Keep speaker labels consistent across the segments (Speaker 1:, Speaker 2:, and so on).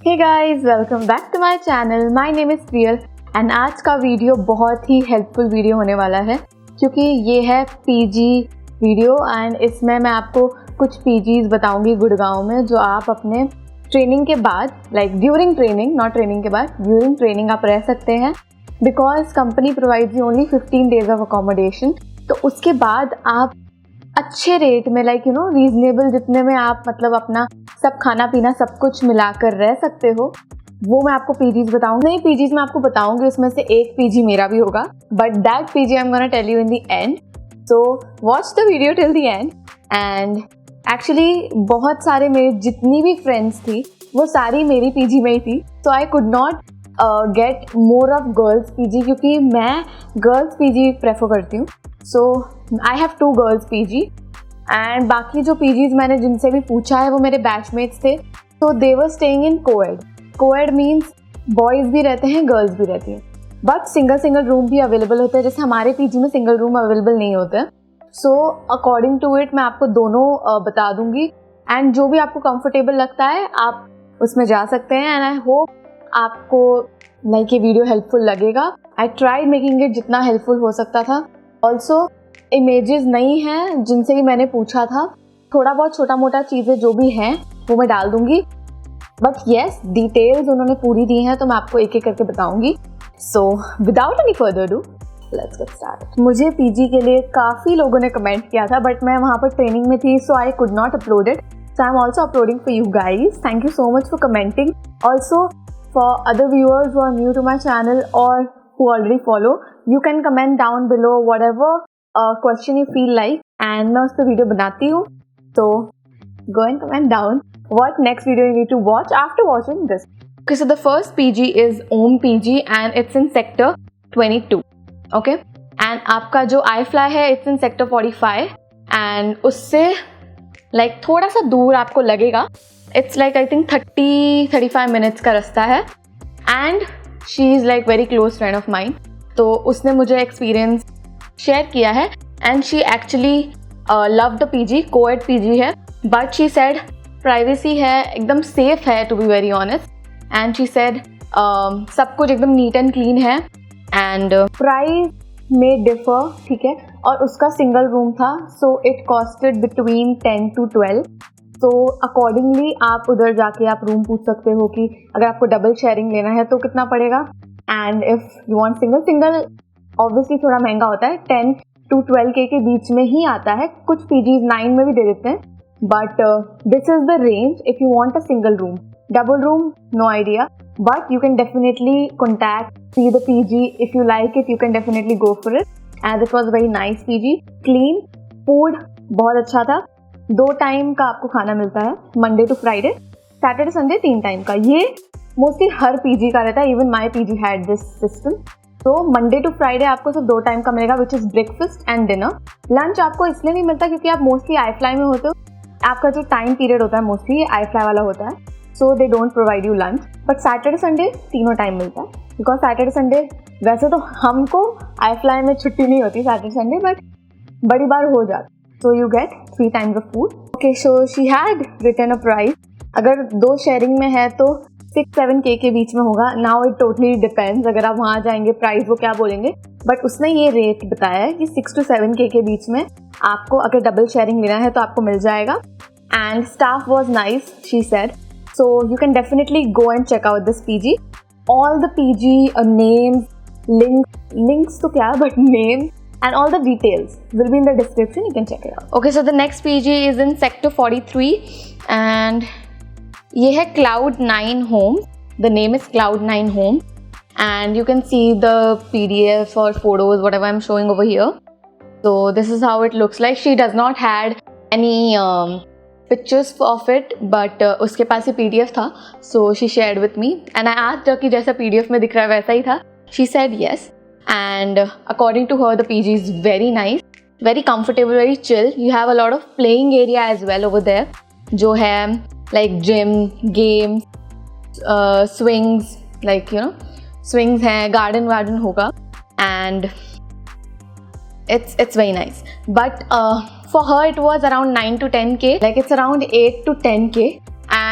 Speaker 1: Hey guys, welcome back to my channel. My name is Priyal and आज का video बहुत ही helpful video होने वाला है क्योंकि ये है पीजी वीडियो एंड इसमें मैं आपको कुछ पीजीज बताऊंगी गुड़गांव में जो आप अपने ट्रेनिंग के बाद, like during training, not training के बाद, ड्यूरिंग ट्रेनिंग आप रह सकते हैं because company provides you only 15 days of accommodation. तो उसके बाद आप अच्छे रेट में, लाइक यू नो रीजनेबल, जितने में आप मतलब अपना सब खाना पीना सब कुछ मिलाकर रह सकते हो, वो मैं आपको पीजीज बताऊंगी। नहीं, पीजीज मैं आपको बताऊंगी, उसमें से एक पीजी मेरा भी होगा, but that PG I am gonna tell you in the end. So watch the video till the end. And actually बहुत सारे मेरे जितनी भी फ्रेंड्स थी वो सारी मेरी पीजी में ही थी, so I could not get more of girls PG क्योंकि मैं गर्ल्स पीजी प्रेफर करती हूँ। So I have 2 girls PG and बाकी जो पीजीज मैंने जिनसे भी पूछा है वो मेरे बैचमेट्स थे, तो they were staying in co-ed. Co-ed means boys भी रहते हैं, गर्ल्स भी रहती हैं, बट सिंगल रूम भी अवेलेबल होते हैं। जैसे हमारे पीजी में सिंगल रूम अवेलेबल नहीं होते हैं। सो अकॉर्डिंग टू इट मैं आपको दोनों बता दूंगी एंड जो भी आपको कंफर्टेबल लगता है आप उसमें जा सकते हैं। एंड आई होप आपको लाइक ये वीडियो हेल्पफुल लगेगा। आई ट्राइड मेकिंग इट जितना हेल्पफुल हो सकता था। ऑल्सो इमेजेस नहीं हैं जिनसे ही मैंने पूछा था, थोड़ा बहुत छोटा मोटा चीज़ें जो भी हैं वो मैं डाल दूंगी, बट येस डिटेल्स उन्होंने पूरी दी हैं तो मैं आपको एक एक करके बताऊंगी। So without any further do let's get started. मुझे पीजी के लिए काफ़ी लोगों ने कमेंट किया था बट मैं वहाँ पर ट्रेनिंग में थी, so I could not upload it. So I am also uploading for you guys. Thank you so much for commenting. Also for other viewers who are new to my channel और who already follow, you can comment down below whatever question you feel like and मैं उस पर video बनाती हूँ, so go and comment down what next video you need to watch after watching this. Okay, so the first PG is Om PG and it's in sector 22. Okay, and आपका जो iFly है it's in sector 45 and उससे like थोड़ा सा दूर आपको लगेगा। It's like I think 30-35 minutes का रास्ता है and she is like very close friend of mine. तो उसने मुझे एक्सपीरियंस शेयर किया है and she actually love the PG. Coed PG है बट शी सेड प्राइवेसी है, एकदम सेफ है to be very honest. And she said सब कुछ एकदम नीट एंड क्लीन है एंड प्राइस में डिफर, ठीक है। और उसका सिंगल रूम था, so it costed between 10 to 12। तो अकॉर्डिंगली आप उधर जाके आप रूम पूछ सकते हो कि अगर आपको डबल शेयरिंग लेना है तो कितना पड़ेगा। And if you want single obviously थोड़ा महंगा होता है, 10 to 12K के बीच में ही आता है। कुछ पीजीज 9 में भी दे देते हैं, but this is the range if you want a single room. Double room no idea, but you can definitely contact see the PG if you like it, you can definitely go for it as it was very nice PG. Clean, food बहुत अच्छा था। 2 time का आपको खाना मिलता है, Monday to Friday, Saturday Sunday 3 time का। ये मोस्टली हर पीजी का रहता है, even my PG had this system. तो मंडे टू फ्राइडे आपको सिर्फ 2 टाइम का मिलेगा, which is breakfast and dinner. Lunch आपको इसलिए नहीं मिलता क्योंकि आप मोस्टली iFly में होते हो, आपका जो टाइम पीरियड होता है मोस्टली iFly वाला होता है, so they don't provide you lunch. But Saturday Sunday तीनों टाइम मिलता है बिकॉज सैटरडे संडे, वैसे तो हमको iFly में छुट्टी नहीं होती सैटरडे संडे, बट बड़ी बार हो जाती, so you get 3 times of food. Okay, so she had written a price. अगर 2 शेयरिंग में है तो 6-7K के बीच में होगा। Now it totally depends, अगर आप वहाँ जाएंगे प्राइस वो क्या बोलेंगे, बट उसने ये रेट बताया है कि 6 to 7K के बीच में आपको अगर डबल शेयरिंग लेना है तो आपको मिल जाएगा। And staff was nice, she said, so you can definitely go and check out this PG. All the PG names, links तो क्या, but names and all the details will be in the description, you can check it out. Okay, so the next PG is in sector 43 and ये है Cloud9 Home. The name is Cloud9 Home and you can see the PDF or photos whatever I'm showing over here. So this is how it looks like. She does not had any pictures of it, but उसके पास ही PDF था, so she shared with me and I asked her कि जैसा PDF में दिख रहा है वैसा ही था। She said yes. And according to her the PG is very nice, very comfortable, very chill. You have a lot of playing area as well over there जो है like gym, games, swings, like you know swings हैं, garden होगा and it's very nice. But for her it was around 9 to 10K, like it's around 8 to 10K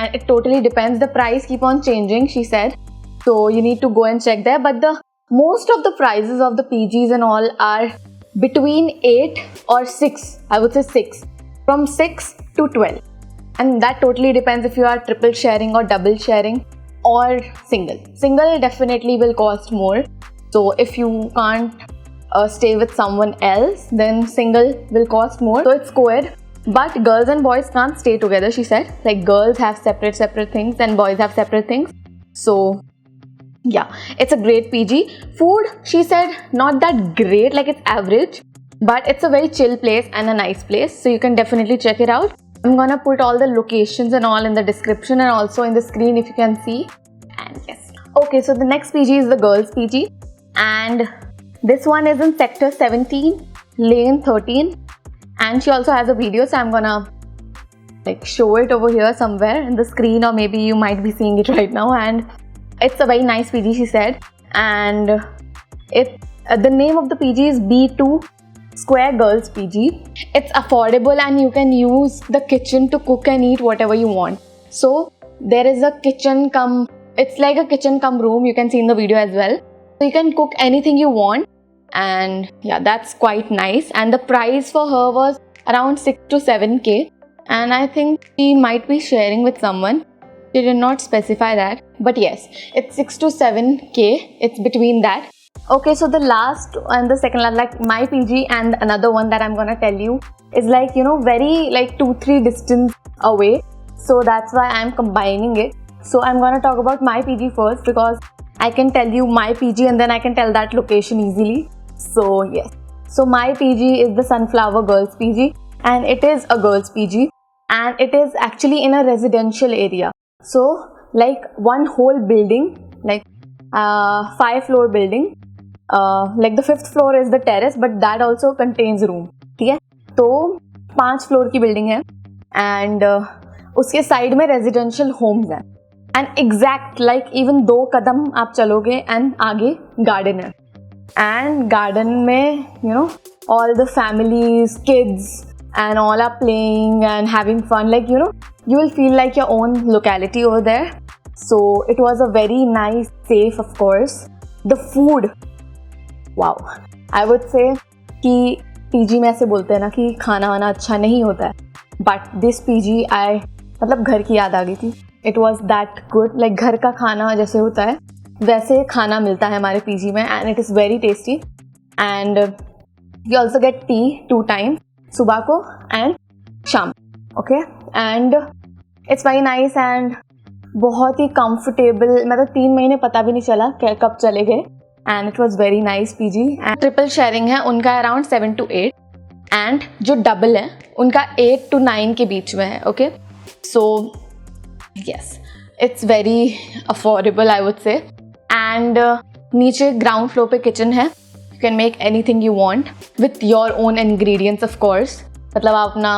Speaker 1: and it totally depends. The price keep on changing, she said, so you need to go and check there. But the most of the prices of the PGs and all are between 8 or 6. I would say 6, from 6 to 12, and that totally depends if you are triple sharing or double sharing or single. Single definitely will cost more. So if you can't stay with someone else, then single will cost more. So it's co-ed, but girls and boys can't stay together, she said. Like girls have separate things and boys have separate things. So yeah, it's a great PG. Food, she said, not that great, like it's average, but it's a very chill place and a nice place, so you can definitely check it out. I'm gonna put all the locations and all in the description and also in the screen if you can see. And yes, okay, so the next PG is the girls PG, and this one is in sector 17, lane 13, and she also has a video, so I'm gonna like show it over here somewhere in the screen, or maybe you might be seeing it right now. And it's a very nice PG, she said, and the name of the PG is B2 Square Girls PG. It's affordable and you can use the kitchen to cook and eat whatever you want. So there is a kitchen it's like a kitchen cum room, you can see in the video as well. So you can cook anything you want, and yeah, that's quite nice. And the price for her was around 6 to 7k, and I think she might be sharing with someone. She did not specify that, but yes, it's 6 to 7k, it's between that. Okay, so the last and the second, like my PG and another one that I'm gonna tell you is like, you know, very like 2-3 distance away, so that's why I'm combining it. So I'm gonna talk about my PG first, because I can tell you my PG and then I can tell that location easily. So yes, so my PG is the Sunflower Girls PG, and it is a girls PG, and it is actually in a residential area. So like one whole building, like 5-floor building, like the 5th floor is the terrace, but that also contains room. ठीक है, तो 5 floor की building है, and उसके side में residential Holmes हैं, and exact like even 2 कदम आप चलोगे एंड आगे गार्डन है, एंड गार्डन में you know all the families, kids and all are playing and having fun, like you know, you will feel like your own locality over there. So it was a very nice, safe, of course. The food, wow, I would say कि PG में ऐसे बोलते हैं ना कि खाना वाना अच्छा नहीं होता है, but this PG मतलब घर की याद आ गई थी. It was that good, like घर का खाना जैसे होता है वैसे खाना मिलता है हमारे PG में, and it is very tasty. And we also get tea 2 times, सुबह को एंड शाम. Okay, and it's very nice and बहुत ही कंफर्टेबल. मतलब 3 महीने पता भी नहीं चला कब चले गए, and it was very nice PG. And triple sharing है उनका अराउंड 7 to 8, एंड जो डबल है उनका 8 to 9 के बीच में है. Okay, so yes, it's very affordable I would say. And नीचे ग्राउंड फ्लोर पे किचन है. You can make anything you want with your own ingredients, of course. मतलब आप अपना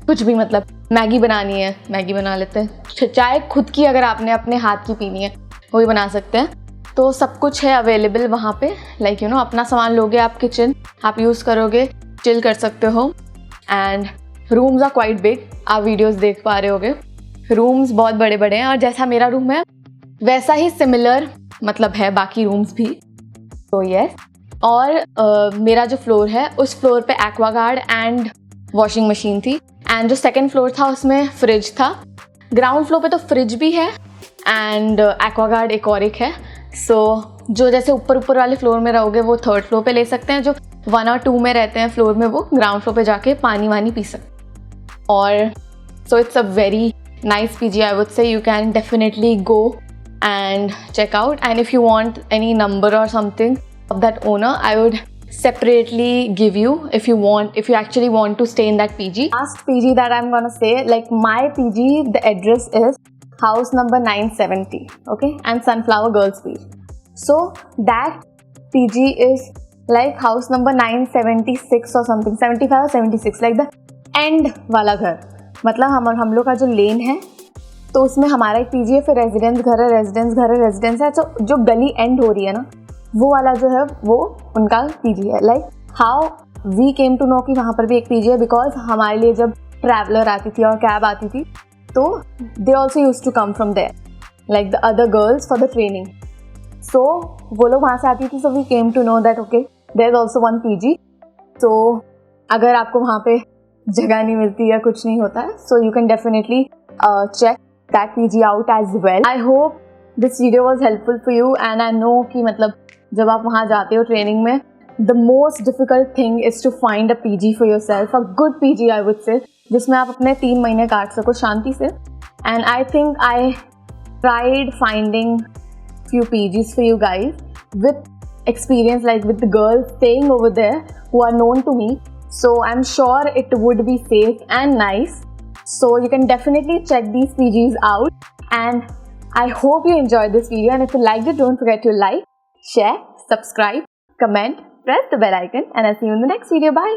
Speaker 1: कुछ भी, मतलब मैगी बनानी है मैगी बना लेते हैं, चाय खुद की अगर आपने अपने हाथ की पीनी है वो भी बना सकते हैं. तो सब कुछ है अवेलेबल वहाँ पे. लाइक यू नो, अपना सामान लोगे आप, किचन आप यूज़ करोगे, चिल कर सकते हो. And rooms are quite big, आप वीडियोस देख पा रहे होगे, रूम्स बहुत बड़े बड़े हैं, और जैसा मेरा रूम है वैसा ही सिमिलर मतलब है बाकी रूम्स भी. तो यस, और मेरा जो फ्लोर है उस फ्लोर पे एक्वागार्ड एंड वॉशिंग मशीन थी, एंड जो सेकंड फ्लोर था उसमें फ्रिज था. ग्राउंड फ्लोर पे तो फ्रिज भी है एंड एक्वागार्ड एक और एक है. सो जो जैसे ऊपर वाले फ्लोर में रहोगे वो 3rd फ्लोर पे ले सकते हैं, जो 1 और 2 में रहते हैं फ्लोर में वो ग्राउंड फ्लोर पे जाके पानी वानी पी सकते. और so it's a very nice PG, I would say. You can definitely go and check out, and if you want any number or something of that owner, I would separately give you if you actually want to stay in that PG. Last PG that I'm gonna say, like my PG, the address is house number 970, okay, and Sunflower Girls PG. So that PG is like house number 976 or something, 75 or 76, like the end वाला घर. मतलब हम लोग का जो लेन है तो उसमें हमारा एक PG है, फिर रेजिडेंस घर है, रेजिडेंस घर है, रेजिडेंस है. तो जो गली एंड हो रही है ना, वो वाला जो है वो उनका PG है. Like how we came to know कि वहाँ पर भी एक PG है, बिकॉज हमारे लिए जब ट्रैवलर आती थी और कैब आती थी तो they also used to come from there, like the other girls for the training. So वो लोग वहाँ से आती थी, so we came to know that okay, there's also one PG. So अगर आपको वहाँ पे जगह नहीं मिलती या कुछ नहीं होता है, so you can definitely check that PG out as well. I hope this video was helpful for you, and I know कि मतलब जब आप वहाँ जाते हो ट्रेनिंग में, the most difficult thing is to find a PG for yourself, a good PG I would say, जिसमें आप अपने 3 महीने काट सको शांति से. And I think I tried finding few PGs for you guys with experience, like with the girls staying over there who are known to me. So I'm sure it would be safe and nice. So you can definitely check these PGs out. And I hope you enjoyed this video. And if you liked it, don't forget to like, share, subscribe, comment, press the bell icon. And I'll see you in the next video. Bye.